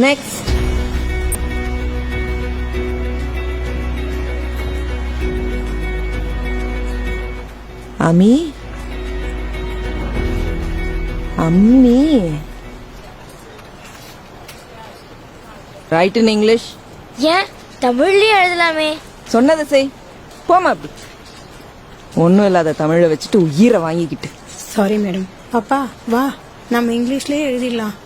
Next. அம்மி, அம்மி. Right in English. ஏன் தமிழ்லயே எழுதலாமே? சொன்னதை செய். போமா அப்படி. ஒன்றும் இல்லாத தமிழை வச்சுட்டு உயிரை வாங்கிக்கிட்டு. Sorry madam. பாப்பா வா, நம்ம இங்கிலீஷ்லயே எழுதிடலாம்.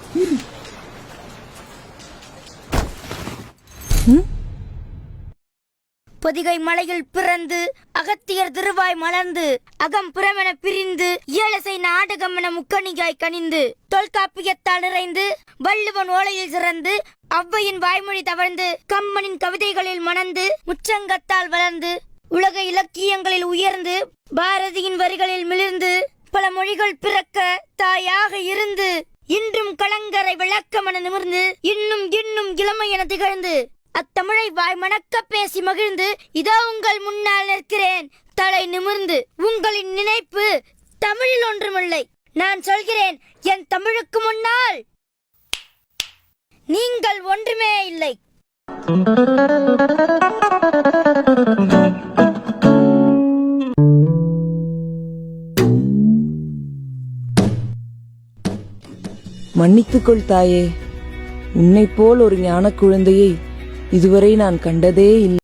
பொதிகை மலையில் பிறந்து அகத்தியர் திருவாய் மலர்ந்து அகம் புறமென பிரிந்து ஏழசை நாடகம் என முக்கணிகாய் கனிந்து தொல்காப்பியத்தால் நிறைந்து வள்ளுவன் ஓலையில் சிறந்து ஔவையின் வாய்மொழி தவழ்ந்து கம்மனின் கவிதைகளில் மணந்து முச்சங்கத்தால் வளர்ந்து உலக இலக்கியங்களில் உயர்ந்து பாரதியின் வரிகளில் மிளிர்ந்து பல மொழிகள் பிறக்க தாயாக இருந்து இன்றும் கலங்கரை விளக்கமென நிமிர்ந்து இன்னும் இன்னும் இளமை என திகழ்ந்து அத்தமிழை வாய் மணக்க பேசி மகிழ்ந்து இதோ உங்கள் முன்னால் நிற்கிறேன் தலை நிமிர்ந்து. உங்களின் நினைப்பு தமிழில் ஒன்றுமில்லை. நான் சொல்கிறேன், என் தமிழுக்கு முன்னால் நீங்கள் ஒன்றுமே இல்லை. மன்னித்துக்கொள் தாயே, உன்னை போல் ஒரு ஞான குழந்தையை இதுவரை நான் கண்டதே இல்லை.